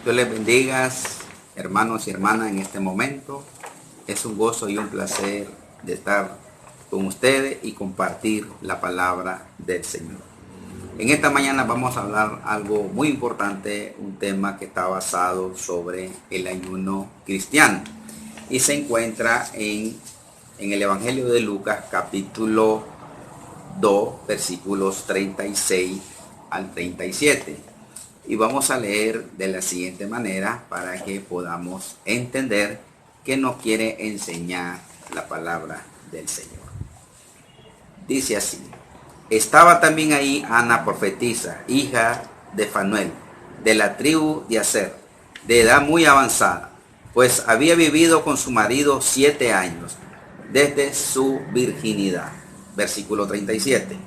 Dios les bendiga, hermanos y hermanas, en este momento. Es un gozo y un placer de estar con ustedes y compartir la palabra del Señor. En esta mañana vamos a hablar algo muy importante, un tema que está basado sobre el ayuno cristiano y se encuentra en el Evangelio de Lucas, capítulo 2, versículos 36 al 37. Y vamos a leer de la siguiente manera para que podamos entender qué nos quiere enseñar la palabra del Señor. Dice así: estaba también ahí Ana profetisa, hija de Fanuel, de la tribu de Aser, de edad muy avanzada, pues había vivido con su marido 7 años, desde su virginidad. Versículo 37.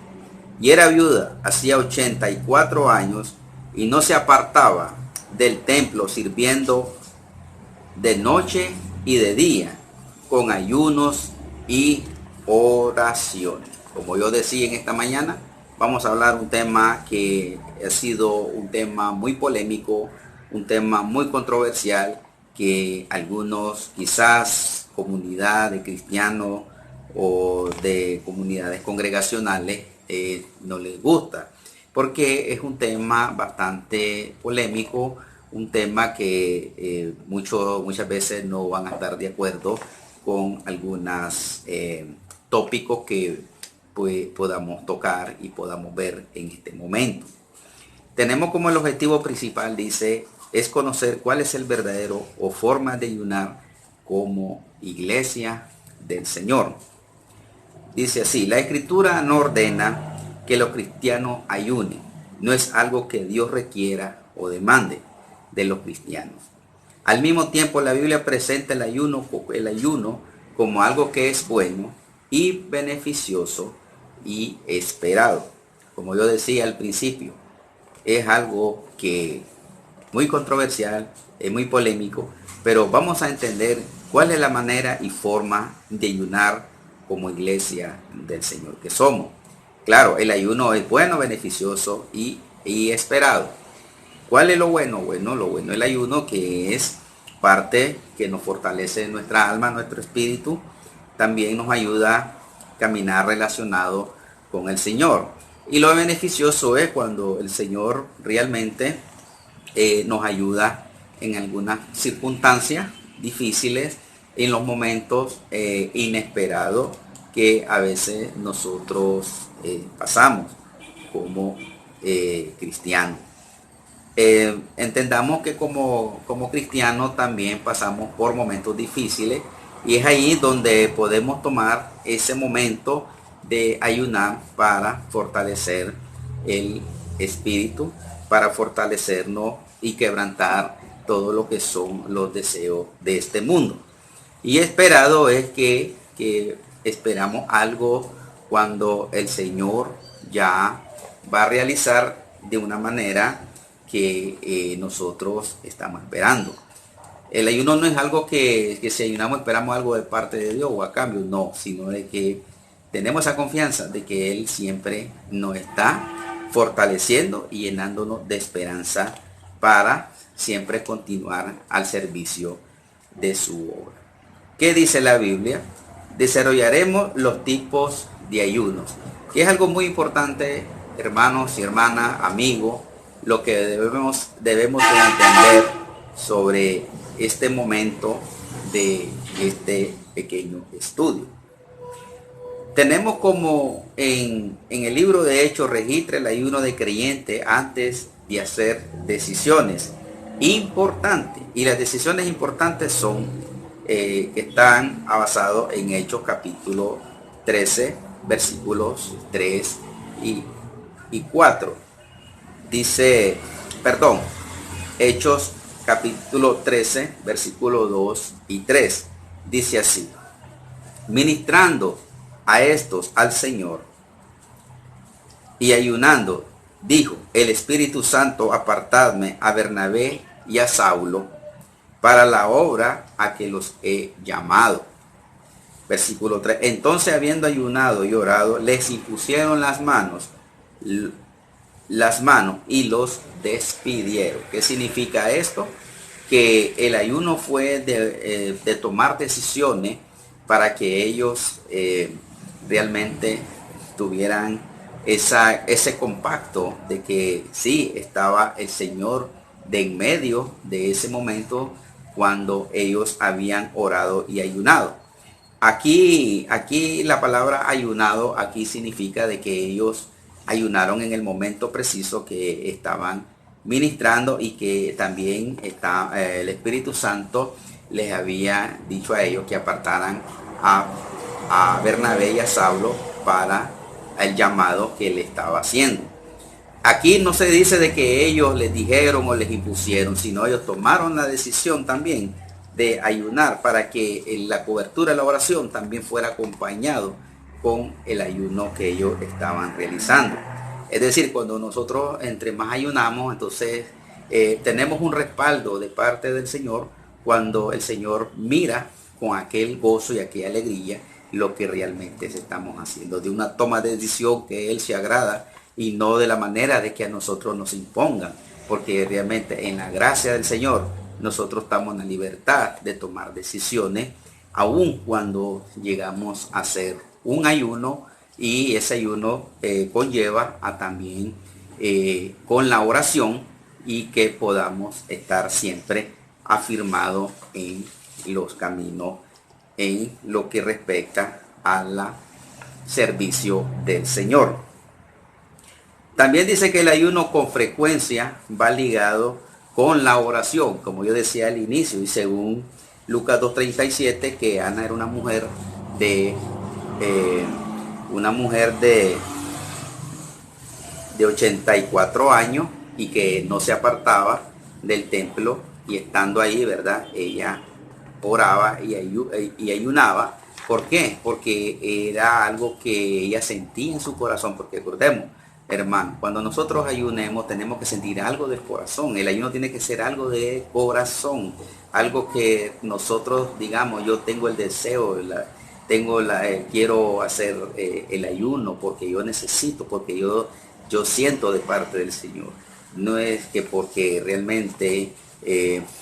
Y era viuda, hacía 84 años, y no se apartaba del templo, sirviendo de noche y de día, con ayunos y oraciones. Como yo decía en esta mañana, vamos a hablar un tema que ha sido un tema muy polémico, un tema muy controversial, que algunos, quizás comunidad de cristianos o de comunidades congregacionales, no les gusta, porque es un tema bastante polémico, un tema que muchas veces no van a estar de acuerdo con algunos tópicos que pues, podamos tocar y podamos ver en este momento. Tenemos como el objetivo principal, dice, es conocer cuál es el verdadero o forma de ayunar como iglesia del Señor. Dice así: la Escritura no ordena que los cristianos ayunen. No es algo que Dios requiera o demande de los cristianos. Al mismo tiempo, la Biblia presenta el ayuno como algo que es bueno y beneficioso y esperado. Como yo decía al principio, es algo que muy controversial, es muy polémico, pero vamos a entender cuál es la manera y forma de ayunar como iglesia del Señor que somos. Claro, el ayuno es bueno, beneficioso y esperado. ¿Cuál es lo bueno? Bueno, lo bueno es el ayuno, que es parte que nos fortalece nuestra alma, nuestro espíritu. También nos ayuda a caminar relacionado con el Señor. Y lo beneficioso es cuando el Señor realmente nos ayuda en algunas circunstancias difíciles, en los momentos inesperados que a veces nosotros pasamos como cristianos. Entendamos que como cristianos también pasamos por momentos difíciles, y es ahí donde podemos tomar ese momento de ayunar para fortalecer el espíritu, para fortalecernos y quebrantar todo lo que son los deseos de este mundo. Y esperado es que esperamos algo cuando el Señor ya va a realizar de una manera que nosotros estamos esperando. El ayuno no es algo que si ayunamos esperamos algo de parte de Dios o a cambio, no, sino de que tenemos esa confianza de que Él siempre nos está fortaleciendo y llenándonos de esperanza para siempre continuar al servicio de su obra. ¿Qué dice la Biblia? Desarrollaremos los tipos de ayunos, que es algo muy importante, hermanos y hermanas, amigos, lo que debemos de entender sobre este momento de este pequeño estudio. Tenemos como en el libro de Hechos registra el ayuno de creyente antes de hacer decisiones importantes. Y las decisiones importantes son que están basados en Hechos capítulo 13, versículos 3 y 4. Dice, Hechos capítulo 13, versículos 2 y 3. Dice así: ministrando a estos al Señor y ayunando, dijo el Espíritu Santo: apartadme a Bernabé y a Saulo para la obra a que los he llamado. Versículo 3. Entonces, habiendo ayunado y orado, les impusieron las manos y los despidieron. ¿Qué significa esto? que el ayuno fue de tomar decisiones para que ellos realmente tuvieran ese compacto de que sí estaba el Señor de en medio de ese momento cuando ellos habían orado y ayunado. Aquí la palabra ayunado aquí significa de que ellos ayunaron en el momento preciso que estaban ministrando y que también el Espíritu Santo les había dicho a ellos que apartaran a Bernabé y a Saulo para el llamado que le estaba haciendo. Aquí no se dice de que ellos les dijeron o les impusieron, sino ellos tomaron la decisión también de ayunar para que la cobertura de la oración también fuera acompañado con el ayuno que ellos estaban realizando. Es decir, cuando nosotros entre más ayunamos, entonces tenemos un respaldo de parte del Señor cuando el Señor mira con aquel gozo y aquella alegría lo que realmente estamos haciendo, de una toma de decisión que Él se agrada y no de la manera de que a nosotros nos impongan, porque realmente en la gracia del Señor nosotros estamos en la libertad de tomar decisiones, aun cuando llegamos a hacer un ayuno, y ese ayuno conlleva a también con la oración, y que podamos estar siempre afirmados en los caminos en lo que respecta al servicio del Señor. También dice que el ayuno con frecuencia va ligado con la oración, como yo decía al inicio, y según Lucas 2:37, que Ana era una mujer de 84 años y que no se apartaba del templo, y estando ahí, ¿verdad?, ella oraba y ayunaba. ¿Por qué? Porque era algo que ella sentía en su corazón, porque recordemos, hermano, cuando nosotros ayunemos tenemos que sentir algo del corazón. El ayuno tiene que ser algo de corazón, algo que nosotros digamos, yo tengo el deseo, quiero hacer el ayuno porque yo necesito, porque yo siento de parte del Señor. No es que porque realmente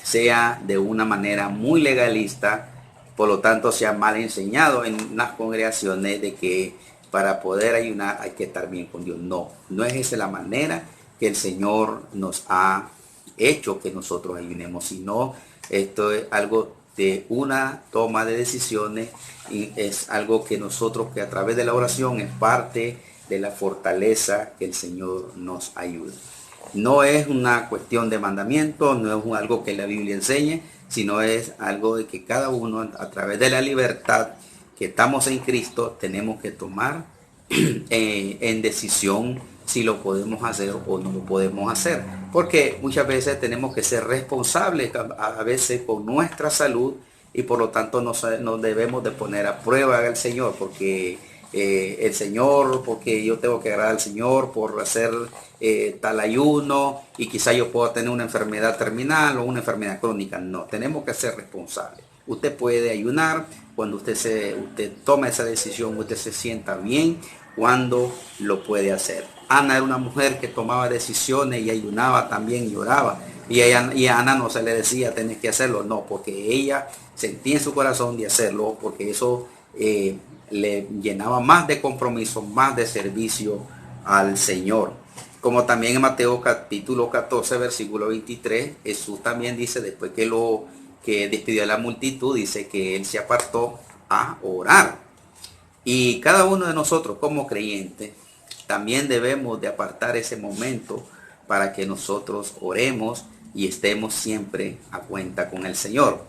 sea de una manera muy legalista, por lo tanto sea mal enseñado en las congregaciones de que para poder ayunar hay que estar bien con Dios. No es esa la manera que el Señor nos ha hecho que nosotros ayunemos, sino esto es algo de una toma de decisiones, y es algo que nosotros, que a través de la oración es parte de la fortaleza que el Señor nos ayuda. No es una cuestión de mandamiento, no es algo que la Biblia enseñe, sino es algo de que cada uno, a través de la libertad que estamos en Cristo, tenemos que tomar en decisión si lo podemos hacer o no lo podemos hacer. Porque muchas veces tenemos que ser responsables a veces con nuestra salud, y por lo tanto nos debemos de poner a prueba al Señor, porque el Señor, porque yo tengo que agradar al Señor por hacer tal ayuno, y quizá yo pueda tener una enfermedad terminal o una enfermedad crónica. No, tenemos que ser responsables. Usted puede ayunar cuando usted toma esa decisión, usted se sienta bien cuando lo puede hacer. Ana era una mujer que tomaba decisiones y ayunaba también y oraba. Y a Ana no se le decía tenés que hacerlo, no, porque ella sentía en su corazón de hacerlo, porque eso le llenaba más de compromiso, más de servicio al Señor. Como también en Mateo capítulo 14, versículo 23, Jesús también dice, después que despidió a la multitud, dice que Él se apartó a orar. Y cada uno de nosotros como creyentes también debemos de apartar ese momento para que nosotros oremos y estemos siempre a cuenta con el Señor.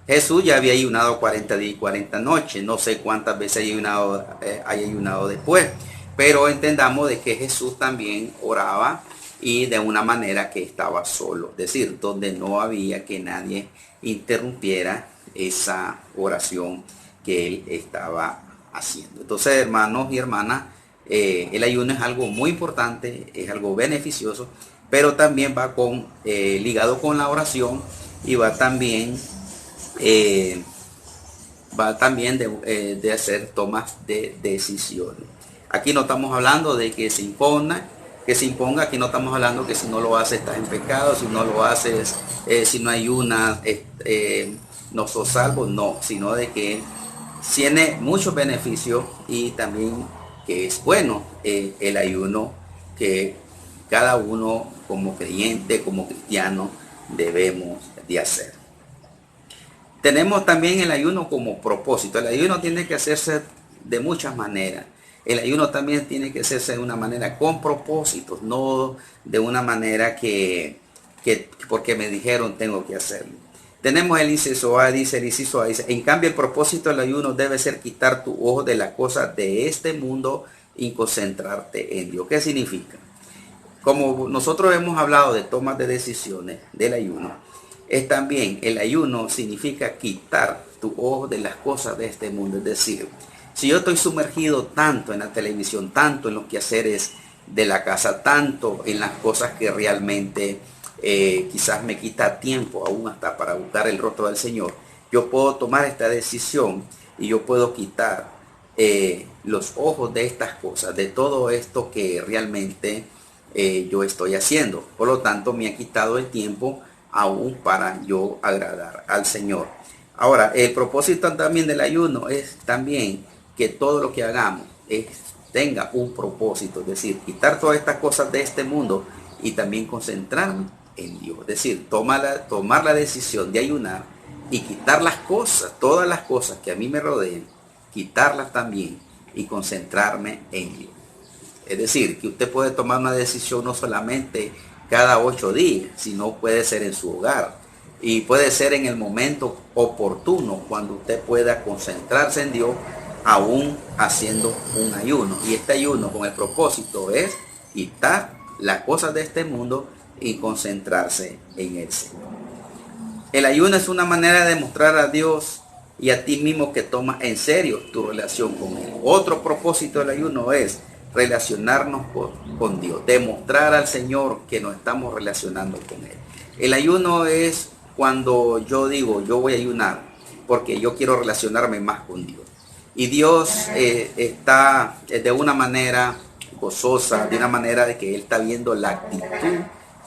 Jesús ya había ayunado 40 días y 40 noches. No sé cuántas veces haya ayunado después. Pero entendamos de que Jesús también oraba, y de una manera que estaba solo. Es decir, donde no había que nadie interrumpiera esa oración que él estaba haciendo. Entonces, hermanos y hermanas, el ayuno es algo muy importante, es algo beneficioso, pero también va ligado con la oración, y va también de hacer tomas de decisiones. Aquí no estamos hablando de que se impone que se imponga. Aquí no estamos hablando que si no lo haces estás en pecado, si no lo haces, si no ayunas, no sos salvo, no, sino de que tiene muchos beneficios y también que es bueno el ayuno, que cada uno como creyente, como cristiano, debemos de hacer. Tenemos también el ayuno como propósito. El ayuno tiene que hacerse de muchas maneras. El ayuno también tiene que hacerse de una manera con propósitos, no de una manera que porque me dijeron tengo que hacerlo. Tenemos el inciso A, dice el inciso A, dice, en cambio el propósito del ayuno debe ser quitar tu ojo de las cosas de este mundo y concentrarte en Dios. ¿Qué significa? Como nosotros hemos hablado de tomas de decisiones del ayuno, es también el ayuno significa quitar tu ojo de las cosas de este mundo. Es decir, si yo estoy sumergido tanto en la televisión, tanto en los quehaceres de la casa, tanto en las cosas que realmente quizás me quita tiempo aún hasta para buscar el rostro del Señor, yo puedo tomar esta decisión y yo puedo quitar los ojos de estas cosas, de todo esto que realmente yo estoy haciendo. Por lo tanto, me ha quitado el tiempo aún para yo agradar al Señor. Ahora, el propósito también del ayuno es también que todo lo que hagamos tenga un propósito, es decir, quitar todas estas cosas de este mundo y también concentrarme en Dios. Es decir, tomar la decisión de ayunar y quitar las cosas, todas las cosas que a mí me rodeen, quitarlas también y concentrarme en Dios. Es decir, que usted puede tomar una decisión no solamente cada 8 días, sino puede ser en su hogar. Y puede ser en el momento oportuno, cuando usted pueda concentrarse en Dios, aún haciendo un ayuno. Y este ayuno con el propósito es quitar las cosas de este mundo y concentrarse en el Señor. El ayuno es una manera de mostrar a Dios y a ti mismo que tomas en serio tu relación con Él. Otro propósito del ayuno es relacionarnos con Dios, demostrar al Señor que nos estamos relacionando con Él. El ayuno es cuando yo digo, yo voy a ayunar porque yo quiero relacionarme más con Dios. Y Dios está de una manera gozosa, de una manera de que Él está viendo la actitud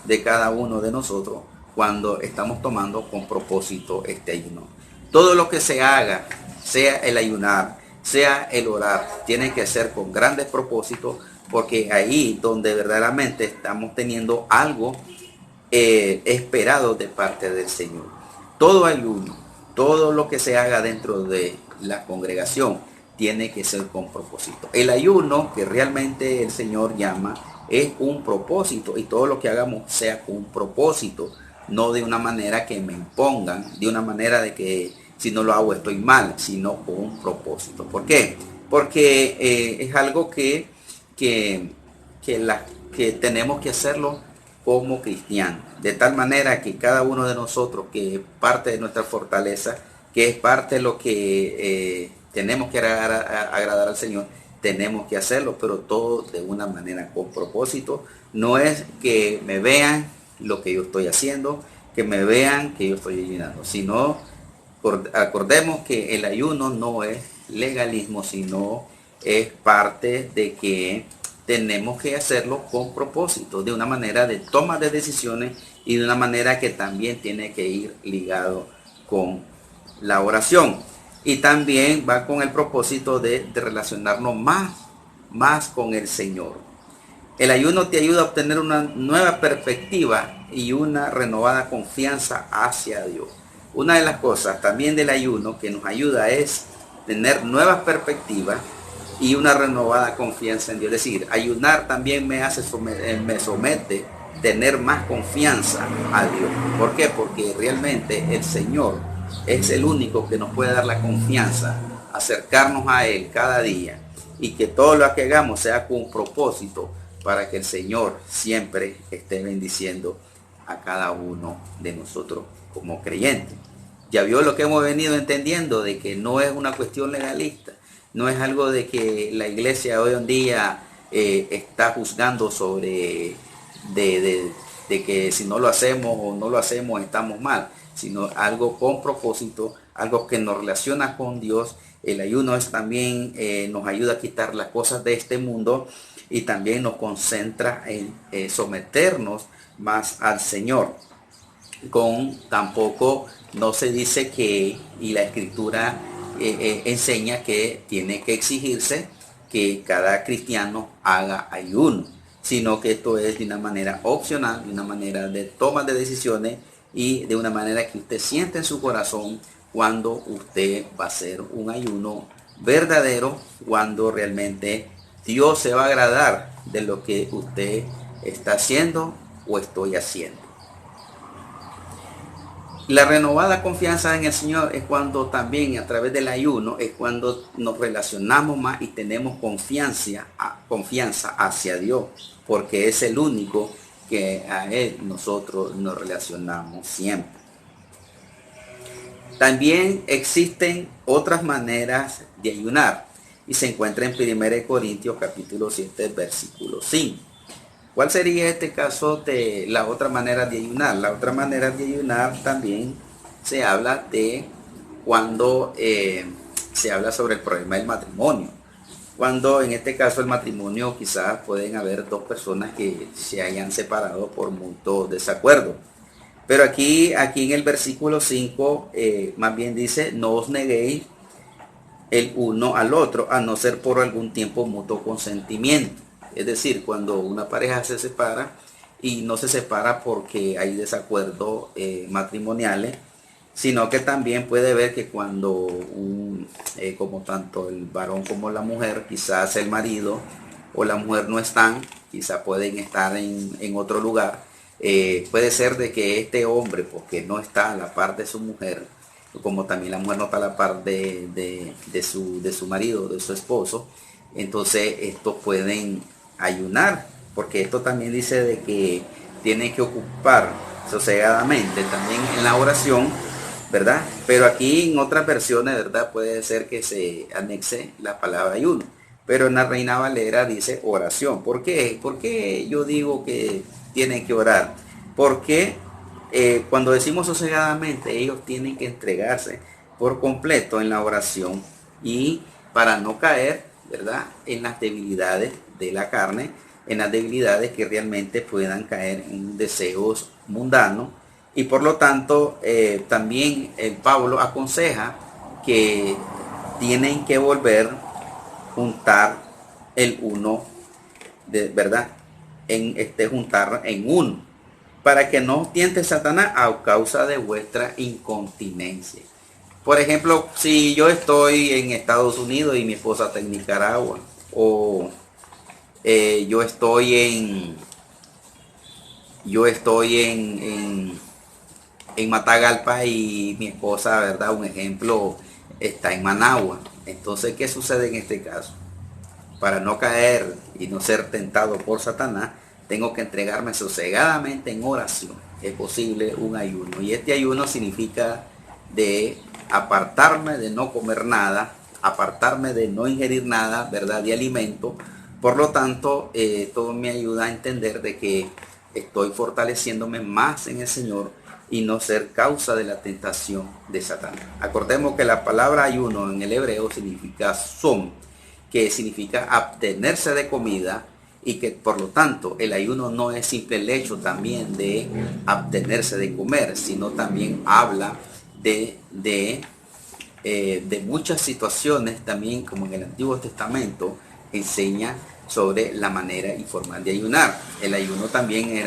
de cada uno de nosotros cuando estamos tomando con propósito este ayuno. Todo lo que se haga, sea el ayunar, sea el orar, tiene que ser con grandes propósitos, porque ahí donde verdaderamente estamos teniendo algo esperado de parte del Señor. Todo ayuno, todo lo que se haga dentro de la congregación tiene que ser con propósito. El ayuno que realmente el Señor llama es un propósito, y todo lo que hagamos sea con un propósito, no de una manera que me impongan, de una manera de que si no lo hago estoy mal, sino con un propósito. ¿Por qué? Porque es algo que tenemos que hacerlo como cristianos, de tal manera que cada uno de nosotros, que es parte de nuestra fortaleza, que es parte de lo que tenemos que agradar al Señor, tenemos que hacerlo, pero todo de una manera con propósito. No es que me vean lo que yo estoy haciendo, que me vean que yo estoy ayunando, sino acordemos que el ayuno no es legalismo, sino es parte de que tenemos que hacerlo con propósito, de una manera de toma de decisiones y de una manera que también tiene que ir ligado con la oración. Y también va con el propósito de relacionarnos más con el Señor. El ayuno te ayuda a obtener una nueva perspectiva y una renovada confianza hacia Dios. Una de las cosas también del ayuno que nos ayuda es tener nuevas perspectivas y una renovada confianza en Dios. Es decir, ayunar también me somete a tener más confianza a Dios. ¿Por qué? Porque realmente el Señor es el único que nos puede dar la confianza, acercarnos a Él cada día, y que todo lo que hagamos sea con un propósito para que el Señor siempre esté bendiciendo a cada uno de nosotros como creyentes. Ya vio lo que hemos venido entendiendo, de que no es una cuestión legalista, no es algo de que la iglesia hoy en día está juzgando sobre de que si no lo hacemos o no lo hacemos estamos mal, sino algo con propósito, algo que nos relaciona con Dios. El ayuno es también nos ayuda a quitar las cosas de este mundo y también nos concentra en someternos más al Señor. Tampoco no se dice que, y la Escritura enseña que tiene que exigirse que cada cristiano haga ayuno, sino que esto es de una manera opcional, de una manera de toma de decisiones y de una manera que usted siente en su corazón cuando usted va a hacer un ayuno verdadero, cuando realmente Dios se va a agradar de lo que usted está haciendo o estoy haciendo. La renovada confianza en el Señor es cuando también a través del ayuno es cuando nos relacionamos más y tenemos confianza hacia Dios, porque es el único que a Él nosotros nos relacionamos siempre. También existen otras maneras de ayunar y se encuentra en 1 Corintios capítulo 7 versículo 5. ¿Cuál sería este caso de la otra manera de ayunar? La otra manera de ayunar también se habla de cuando se habla sobre el problema del matrimonio. Cuando en este caso el matrimonio quizás pueden haber dos personas que se hayan separado por mutuo desacuerdo. Pero aquí en el versículo 5 más bien dice, no os neguéis el uno al otro, a no ser por algún tiempo mutuo consentimiento. Es decir, cuando una pareja se separa y no se separa porque hay desacuerdos matrimoniales, sino que también puede ver que cuando como tanto el varón como la mujer, quizás el marido o la mujer no están, quizás pueden estar en otro lugar, puede ser de que este hombre, porque no está a la par de su mujer, como también la mujer no está a la par de su marido, de su esposo, entonces estos pueden ayunar, porque esto también dice de que tiene que ocupar sosegadamente también en la oración, ¿verdad? Pero aquí en otras versiones, ¿verdad? Puede ser que se anexe la palabra ayuno, pero en la Reina Valera dice oración. ¿Por qué? ¿Por qué yo digo que tienen que orar? Porque cuando decimos sosegadamente, ellos tienen que entregarse por completo en la oración y para no caer, ¿verdad?, en las debilidades de la carne, en las debilidades que realmente puedan caer en deseos mundanos. Y por lo tanto, también el Pablo aconseja que tienen que volver juntar el uno, ¿verdad?, juntar en uno, para que no tiente Satanás a causa de vuestra incontinencia. Por ejemplo, si yo estoy en Estados Unidos y mi esposa está en Nicaragua, o yo estoy en Matagalpa y mi esposa, ¿verdad?, un ejemplo, está en Managua. Entonces, ¿qué sucede en este caso? Para no caer y no ser tentado por Satanás, tengo que entregarme sosegadamente en oración. Es posible un ayuno. Y este ayuno significa de apartarme de no comer nada, apartarme de no ingerir nada, ¿verdad?, de alimento. Por lo tanto, todo me ayuda a entender de que estoy fortaleciéndome más en el Señor y no ser causa de la tentación de Satanás. Acordemos que la palabra ayuno en el hebreo significa som, que significa abstenerse de comida, y que por lo tanto el ayuno no es simple el hecho también de abstenerse de comer, sino también habla de muchas situaciones también, como en el Antiguo Testamento enseña sobre la manera y forma de ayunar. El ayuno también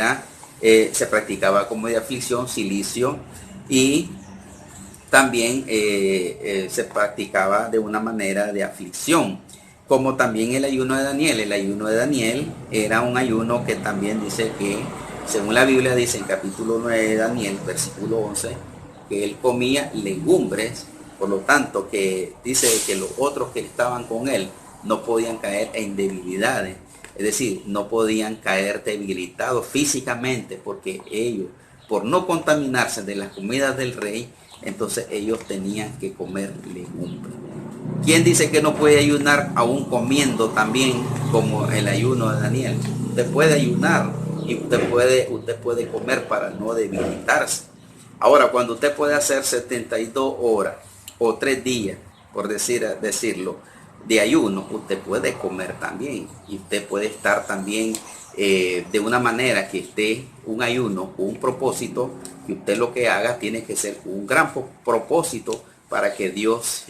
se practicaba como de aflicción, silicio, y también se practicaba de una manera de aflicción, como también el ayuno de Daniel. El ayuno de Daniel era un ayuno que también dice que, según la Biblia dice en capítulo 9 de Daniel, versículo 11, que él comía legumbres, por lo tanto que dice que los otros que estaban con él no podían caer en debilidades, es decir, no podían caer debilitados físicamente, porque ellos, por no contaminarse de las comidas del rey, entonces ellos tenían que comer legumbres. ¿Quién dice que no puede ayunar aún comiendo también como el ayuno de Daniel? Usted puede ayunar y usted puede comer para no debilitarse. Ahora, cuando usted puede hacer 72 horas o 3 días, por decirlo, de ayuno, usted puede comer también. Y usted puede estar también de una manera que esté un ayuno, un propósito, que usted lo que haga tiene que ser un gran propósito para que Dios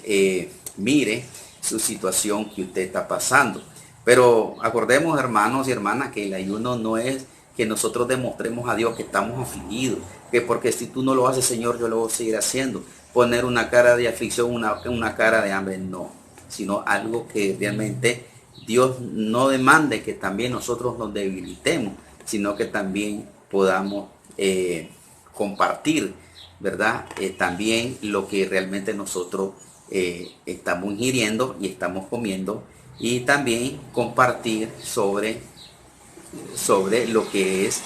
mire su situación que usted está pasando. Pero acordemos, hermanos y hermanas, que el ayuno no es que nosotros demostremos a Dios que estamos afligidos, que porque si tú no lo haces, Señor, yo lo voy a seguir haciendo. Poner una cara de aflicción, una cara de hambre, no. Sino algo que realmente Dios no demande que también nosotros nos debilitemos, sino que también podamos compartir, ¿verdad? También lo que realmente nosotros estamos ingiriendo y estamos comiendo, y también compartir sobre lo que es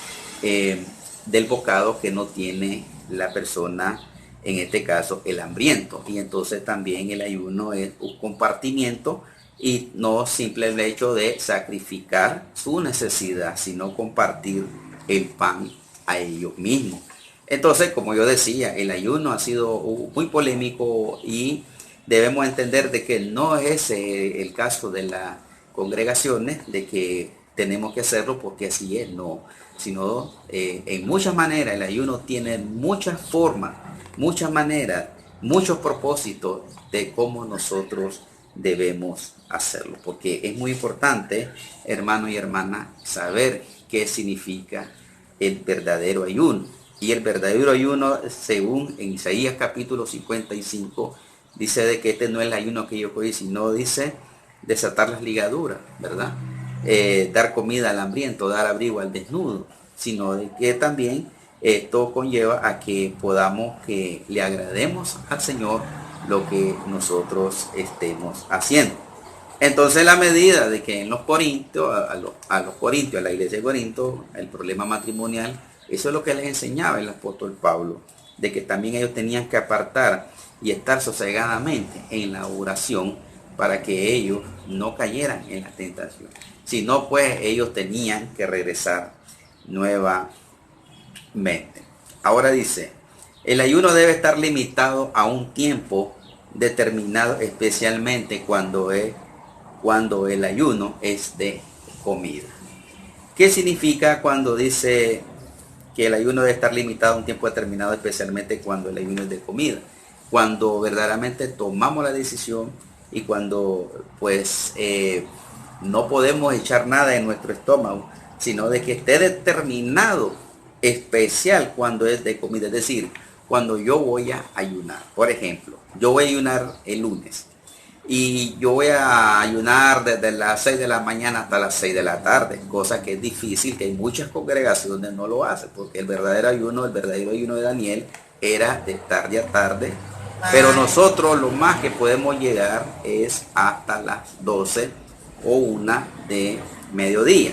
del bocado que no tiene la persona, en este caso el hambriento. Y entonces también el ayuno es un compartimiento y no simple el hecho de sacrificar su necesidad, sino compartir el pan a ellos mismos. Entonces, como yo decía, el ayuno ha sido muy polémico y debemos entender de que no es el caso de las congregaciones, de que tenemos que hacerlo porque así es, no, sino en muchas maneras. El ayuno tiene muchas formas, muchas maneras, muchos propósitos de cómo nosotros debemos hacerlo, porque es muy importante, hermano y hermana, saber qué significa el verdadero ayuno. Y el verdadero ayuno, según en Isaías capítulo 55, dice de que este no es el ayuno que yo cogí, sino dice desatar las ligaduras, ¿verdad? Dar comida al hambriento, dar abrigo al desnudo, sino de que también esto conlleva a que podamos, que le agrademos al Señor lo que nosotros estemos haciendo. Entonces, la medida de que en los Corintios, a los Corintios, a la iglesia de Corinto, el problema matrimonial, eso es lo que les enseñaba el apóstol Pablo, de que también ellos tenían que apartar y estar sosegadamente en la oración para que ellos no cayeran en la tentación. Si no, pues ellos tenían que regresar nuevamente. Ahora dice, el ayuno debe estar limitado a un tiempo determinado, especialmente cuando el ayuno es de comida. ¿Qué significa cuando dice que el ayuno debe estar limitado a un tiempo determinado, especialmente cuando el ayuno es de comida? Cuando verdaderamente tomamos la decisión y cuando pues no podemos echar nada en nuestro estómago, sino de que esté determinado, especial cuando es de comida. Es decir, cuando yo voy a ayunar, por ejemplo, yo voy a ayunar el lunes y yo voy a ayunar desde las 6 de la mañana hasta las 6 de la tarde, cosa que es difícil, que hay muchas congregaciones no lo hacen, porque el verdadero ayuno de Daniel era de tarde a tarde, pero nosotros lo más que podemos llegar es hasta las 12 o 1 de mediodía.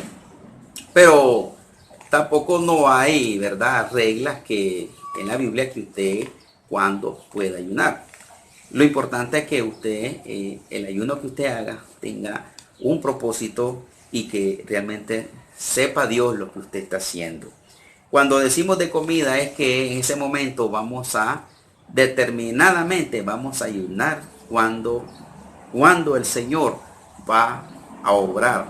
Pero tampoco no hay, ¿verdad?, reglas que en la Biblia que usted cuando pueda ayunar. Lo importante es que usted, el ayuno que usted haga, tenga un propósito y que realmente sepa Dios lo que usted está haciendo. Cuando decimos de comida es que en ese momento determinadamente vamos a ayunar cuando el Señor va a obrar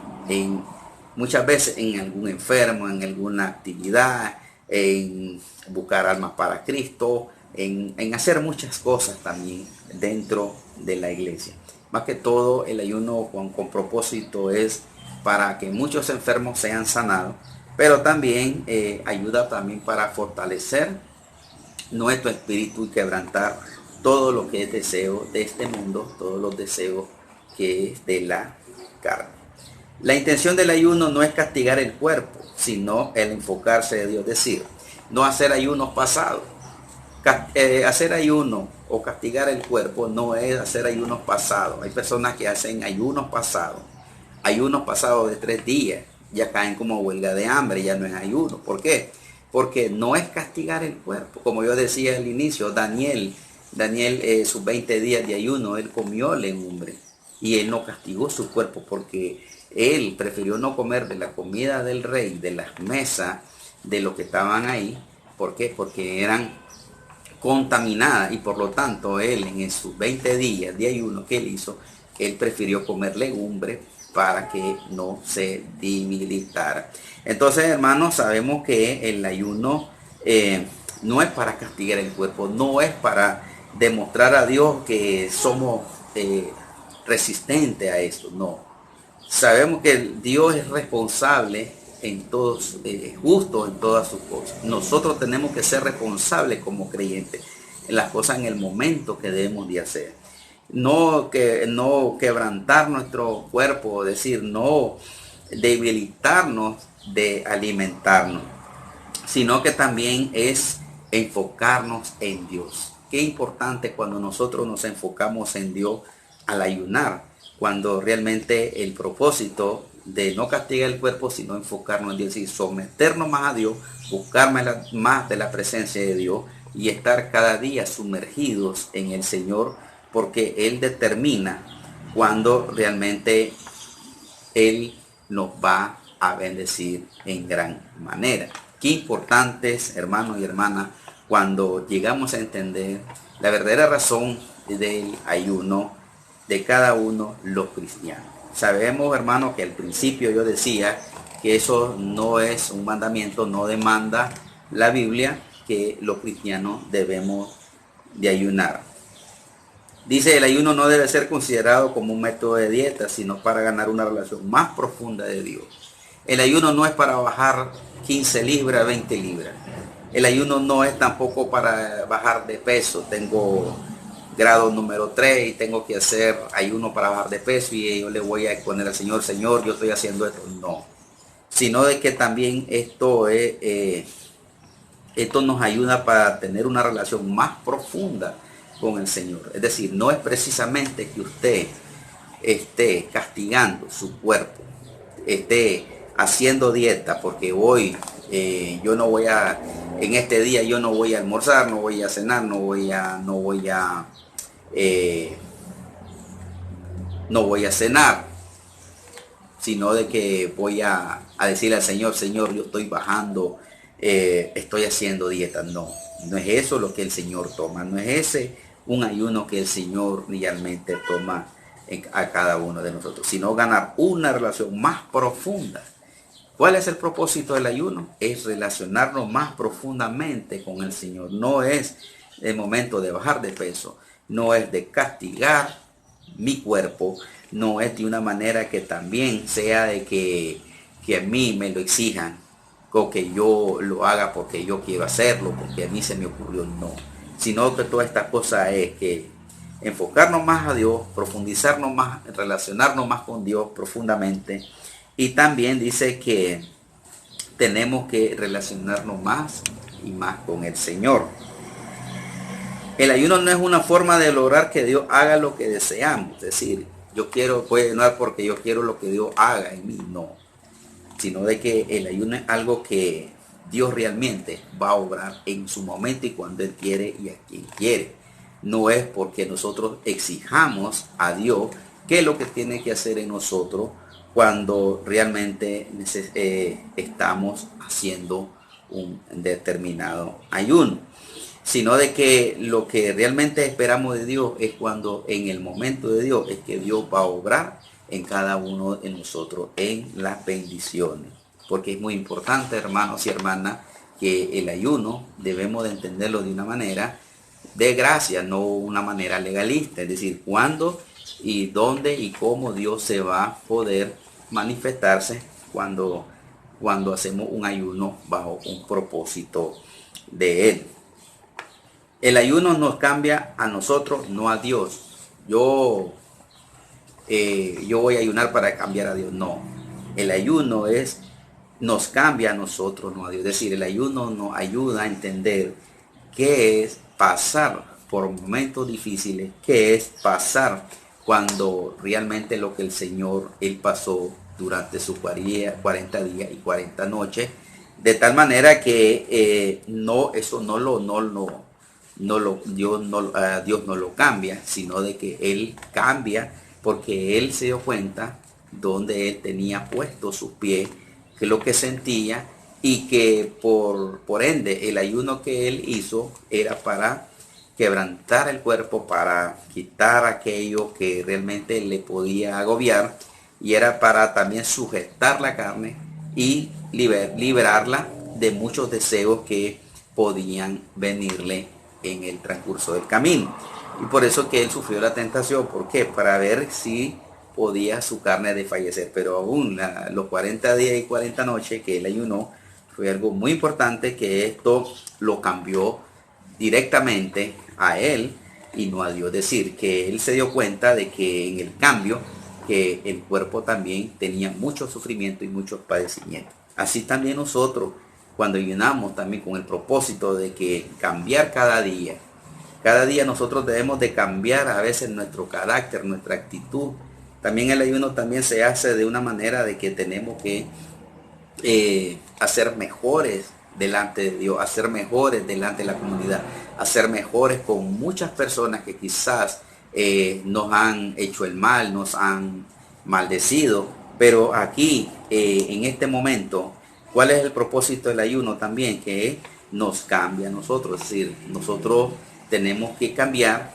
muchas veces en algún enfermo, en alguna actividad, en buscar almas para Cristo, en hacer muchas cosas también dentro de la iglesia. Más que todo, el ayuno con propósito es para que muchos enfermos sean sanados, pero también ayuda también para fortalecer nuestro espíritu y quebrantar todo lo que es deseo de este mundo, todos los deseos que es de la carne. La intención del ayuno no es castigar el cuerpo, sino el enfocarse de Dios, es decir, no hacer ayunos pasados. Hacer ayuno o castigar el cuerpo no es hacer ayunos pasados. Hay personas que hacen ayunos pasados de 3 días, ya caen como huelga de hambre, ya no es ayuno. ¿Por qué? Porque no es castigar el cuerpo. Como yo decía al inicio, Daniel sus 20 días de ayuno, él comió legumbre y él no castigó su cuerpo, porque él prefirió no comer de la comida del rey, de las mesas de los que estaban ahí. ¿Por qué? Porque eran contaminadas, y por lo tanto él en sus 20 días de ayuno que él hizo, él prefirió comer legumbre para que no se debilitara. Entonces, hermanos, sabemos que el ayuno no es para castigar el cuerpo, no es para demostrar a Dios que somos resistentes a esto, no. Sabemos que Dios es responsable en todos, justo en todas sus cosas. Nosotros tenemos que ser responsables como creyentes en las cosas en el momento que debemos de hacer. No quebrantar nuestro cuerpo, decir, no debilitarnos de alimentarnos, sino que también es enfocarnos en Dios. Qué importante cuando nosotros nos enfocamos en Dios al ayunar, cuando realmente el propósito de no castigar el cuerpo, sino enfocarnos en Dios y someternos más a Dios, buscar más de la presencia de Dios y estar cada día sumergidos en el Señor, porque Él determina cuando realmente Él nos va a bendecir en gran manera. Qué importante es, hermanos y hermanas, cuando llegamos a entender la verdadera razón del ayuno de cada uno los cristianos. Sabemos, hermanos, que al principio yo decía que eso no es un mandamiento, no demanda la Biblia que los cristianos debemos de ayunar. Dice, el ayuno no debe ser considerado como un método de dieta, sino para ganar una relación más profunda de Dios. El ayuno no es para bajar 15 libras, 20 libras. El ayuno no es tampoco para bajar de peso. Tengo grado número 3 y tengo que hacer ayuno para bajar de peso y yo le voy a exponer al Señor, Señor, yo estoy haciendo esto. No. Sino de que también esto nos ayuda para tener una relación más profunda con el Señor. Es decir, no es precisamente que usted esté castigando su cuerpo, esté haciendo dieta, porque hoy yo no voy a, en este día yo no voy a almorzar, no voy a cenar, no voy a cenar, sino de que voy a decirle al Señor, Señor, yo estoy bajando, estoy haciendo dieta. No es eso lo que el Señor toma, no es ese un ayuno que el Señor realmente toma a cada uno de nosotros, sino ganar una relación más profunda. ¿Cuál es el propósito del ayuno? Es relacionarnos más profundamente con el Señor. No es el momento de bajar de peso, no es de castigar mi cuerpo, no es de una manera que también sea de que a mí me lo exijan, o que yo lo haga porque yo quiero hacerlo, porque a mí se me ocurrió, no. Sino que toda esta cosa es que enfocarnos más a Dios, profundizarnos más, relacionarnos más con Dios profundamente. Y también dice que tenemos que relacionarnos más y más con el Señor. El ayuno no es una forma de lograr que Dios haga lo que deseamos. Es decir, yo voy a ayunar porque yo quiero lo que Dios haga en mí. No. Sino de que el ayuno es algo que Dios realmente va a obrar en su momento y cuando Él quiere y a quien quiere. No es porque nosotros exijamos a Dios qué es lo que tiene que hacer en nosotros cuando realmente estamos haciendo un determinado ayuno, sino de que lo que realmente esperamos de Dios es cuando en el momento de Dios es que Dios va a obrar en cada uno de nosotros en las bendiciones. Porque es muy importante, hermanos y hermanas, que el ayuno debemos de entenderlo de una manera de gracia, no una manera legalista. Es decir, cuándo y dónde y cómo Dios se va a poder manifestarse cuando hacemos un ayuno bajo un propósito de Él. El ayuno nos cambia a nosotros, no a Dios. Yo voy a ayunar para cambiar a Dios. No. El ayuno nos cambia a nosotros, no a Dios. Es decir, el ayuno nos ayuda a entender qué es pasar por momentos difíciles, qué es pasar cuando realmente lo que el Señor, Él pasó durante sus 40 días y 40 noches, de tal manera que Dios no lo cambia, sino de que Él cambia porque Él se dio cuenta donde Él tenía puesto sus pies, que lo que sentía, y que por ende el ayuno que Él hizo era para quebrantar el cuerpo, para quitar aquello que realmente le podía agobiar, y era para también sujetar la carne y liberarla de muchos deseos que podían venirle en el transcurso del camino. Y por eso que él sufrió la tentación. ¿Por qué? Para ver si podía su carne desfallecer. Pero aún los 40 días y 40 noches que él ayunó fue algo muy importante, que esto lo cambió directamente a él y no a Dios. Es decir, que él se dio cuenta de que en el cambio, que el cuerpo también tenía mucho sufrimiento y muchos padecimientos. Así también nosotros, cuando ayunamos, también con el propósito de que cambiar cada día nosotros debemos de cambiar a veces nuestro carácter, nuestra actitud. También el ayuno también se hace de una manera de que tenemos que hacer mejores delante de Dios, hacer mejores delante de la comunidad, hacer mejores con muchas personas que quizás nos han hecho el mal, nos han maldecido. Pero aquí, en este momento, ¿cuál es el propósito del ayuno también? Que nos cambia a nosotros. Es decir, nosotros tenemos que cambiar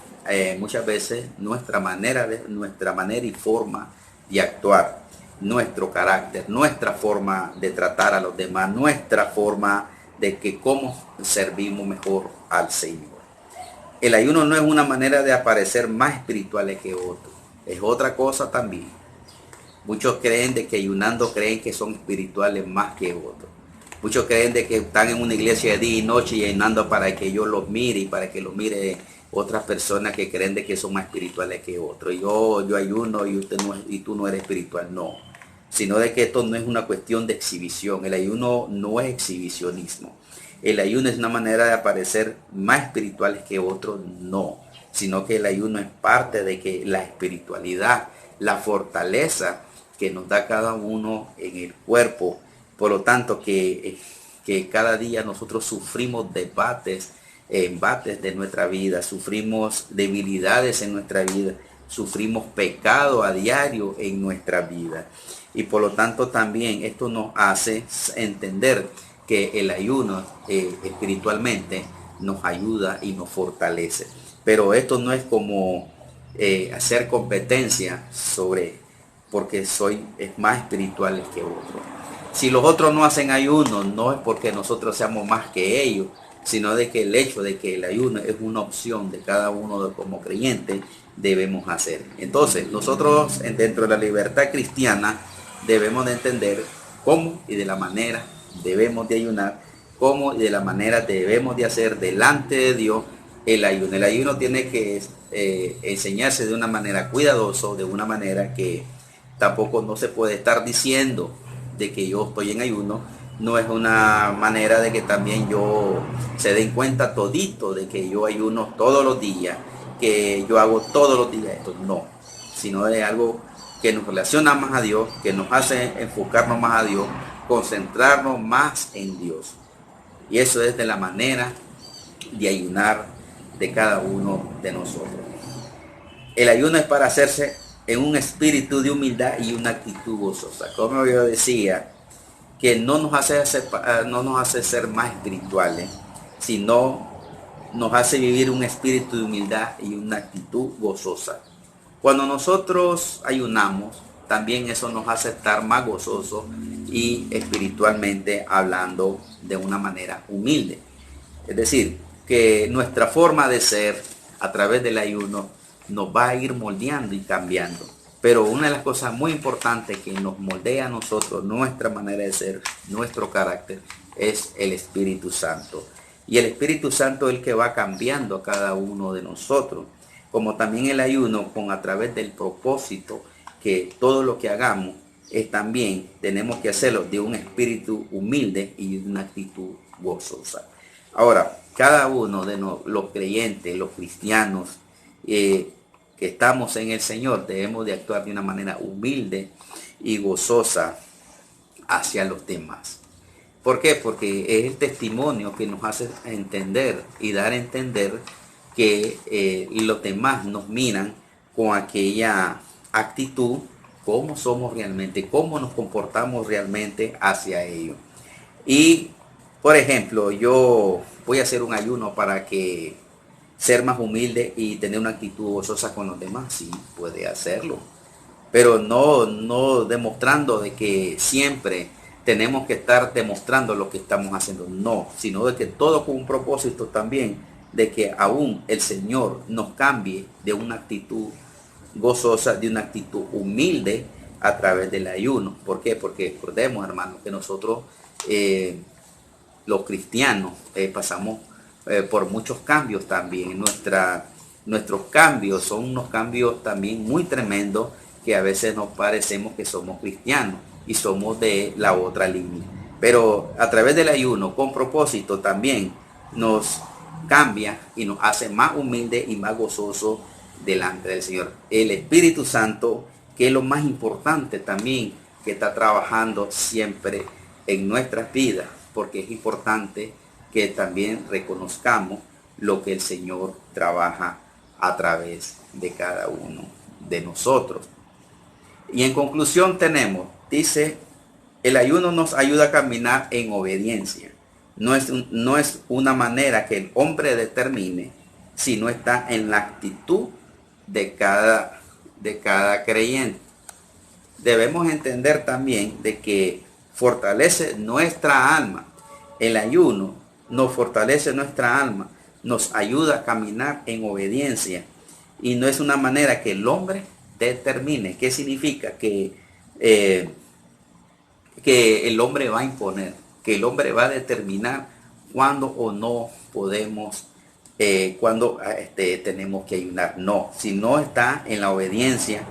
muchas veces nuestra manera y forma de actuar, nuestro carácter, nuestra forma de tratar a los demás, nuestra forma de que cómo servimos mejor al Señor. El ayuno no es una manera de aparecer más espirituales que otros, es otra cosa también. Muchos creen de que ayunando creen que son espirituales más que otros. Muchos creen de que están en una iglesia de día y noche y ayunando para que yo los mire y para que los mire otras personas que creen de que son más espirituales que otros. Yo ayuno y tú no eres espiritual. No, sino de que esto no es una cuestión de exhibición. El ayuno no es exhibicionismo. El ayuno es una manera de aparecer más espirituales que otros. No, sino que el ayuno es parte de que la espiritualidad, la fortaleza que nos da cada uno en el cuerpo. Por lo tanto, que cada día nosotros sufrimos embates de nuestra vida, sufrimos debilidades en nuestra vida, sufrimos pecado a diario en nuestra vida. Y por lo tanto también esto nos hace entender que el ayuno espiritualmente nos ayuda y nos fortalece. Pero esto no es como hacer competencia porque es más espiritual que otro. Si los otros no hacen ayuno, no es porque nosotros seamos más que ellos, sino de que el hecho de que el ayuno es una opción de cada uno como creyente debemos hacer. Entonces, nosotros dentro de la libertad cristiana debemos de entender cómo y de la manera debemos de ayunar, cómo y de la manera debemos de hacer delante de Dios el ayuno. El ayuno tiene que enseñarse de una manera cuidadosa, de una manera que tampoco no se puede estar diciendo de que yo estoy en ayuno. No es una manera de que también yo se den cuenta todito de que yo ayuno todos los días, que yo hago todos los días esto. No, sino de algo que nos relaciona más a Dios, que nos hace enfocarnos más a Dios, concentrarnos más en Dios. Y eso es de la manera de ayunar de cada uno de nosotros. El ayuno es para hacerse en un espíritu de humildad y una actitud gozosa. Como yo decía, que no nos hace ser más espirituales, sino nos hace vivir un espíritu de humildad y una actitud gozosa. Cuando nosotros ayunamos, también eso nos hace estar más gozosos y espiritualmente hablando de una manera humilde. Es decir, que nuestra forma de ser a través del ayuno nos va a ir moldeando y cambiando. Pero una de las cosas muy importantes que nos moldea a nosotros, nuestra manera de ser, nuestro carácter, es el Espíritu Santo. Y el Espíritu Santo es el que va cambiando a cada uno de nosotros. Como también el ayuno, a través del propósito, que todo lo que hagamos es también, tenemos que hacerlo de un espíritu humilde y de una actitud gozosa. Ahora, cada uno de los creyentes, los cristianos, que estamos en el Señor, debemos de actuar de una manera humilde y gozosa hacia los demás. ¿Por qué? Porque es el testimonio que nos hace entender y dar a entender que los demás nos miran con aquella actitud, cómo somos realmente, cómo nos comportamos realmente hacia ellos. Y, por ejemplo, yo voy a hacer un ayuno para que ser más humilde y tener una actitud gozosa con los demás? Sí, puede hacerlo, pero no demostrando de que siempre tenemos que estar demostrando lo que estamos haciendo, no, sino de que todo con un propósito también, de que aún el Señor nos cambie de una actitud gozosa, de una actitud humilde a través del ayuno. ¿Por qué? Porque recordemos, hermanos, que nosotros los cristianos pasamos por muchos cambios también. Nuestros cambios son unos cambios también muy tremendos, que a veces nos parecemos que somos cristianos y somos de la otra línea. Pero a través del ayuno, con propósito, también nos cambia y nos hace más humildes y más gozosos delante del Señor. El Espíritu Santo, que es lo más importante también, que está trabajando siempre en nuestras vidas, porque es importante que también reconozcamos lo que el Señor trabaja a través de cada uno de nosotros. Y en conclusión tenemos, dice, el ayuno nos ayuda a caminar en obediencia. No es una manera que el hombre determine, sino está en la actitud de cada creyente. Debemos entender también de que fortalece nuestra alma. El ayuno nos fortalece nuestra alma, nos ayuda a caminar en obediencia. Y no es una manera que el hombre determine. ¿Qué significa? Que el hombre va a imponer, que el hombre va a determinar cuándo o no podemos, cuándo tenemos que ayunar. No, si no está en la obediencia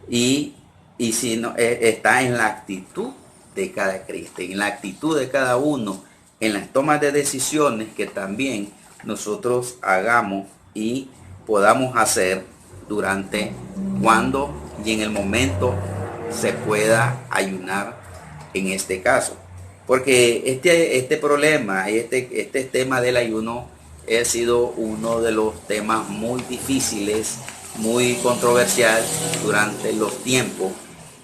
y si no está en la actitud de cada creyente, en la actitud de cada uno, en las tomas de decisiones que también nosotros hagamos y podamos hacer durante, cuando y en el momento se pueda ayunar en este caso. Porque este problema, este tema del ayuno ha sido uno de los temas muy difíciles, muy controversial durante los tiempos,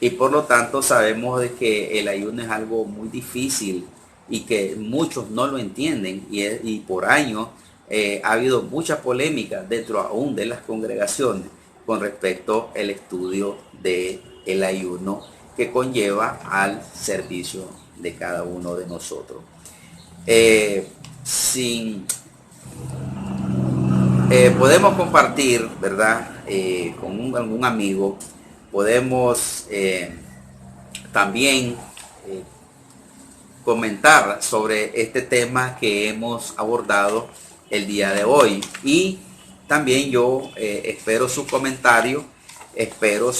y por lo tanto sabemos de que el ayuno es algo muy difícil y que muchos no lo entienden, y por años ha habido mucha polémica dentro aún de las congregaciones con respecto al estudio del ayuno que conlleva al servicio de cada uno de nosotros. Podemos compartir, ¿verdad? Con algún amigo, podemos también comentar sobre este tema que hemos abordado el día de hoy, y también yo espero su comentario, espero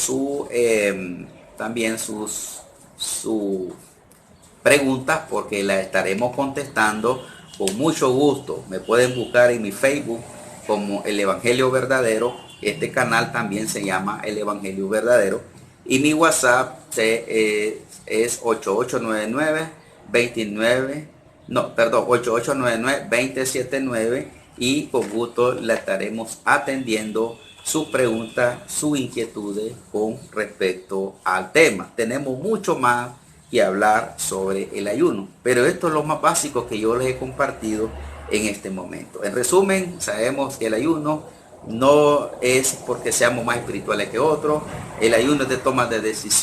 también sus preguntas, porque las estaremos contestando con mucho gusto. Me pueden buscar en mi Facebook como El Evangelio Verdadero. Este canal también se llama El Evangelio Verdadero, y mi WhatsApp es 8899-279, y con gusto le estaremos atendiendo sus preguntas, sus inquietudes con respecto al tema. Tenemos mucho más que hablar sobre el ayuno, pero esto es lo más básico que yo les he compartido en este momento. En resumen, sabemos que el ayuno no es porque seamos más espirituales que otros. El ayuno es de toma de decisión.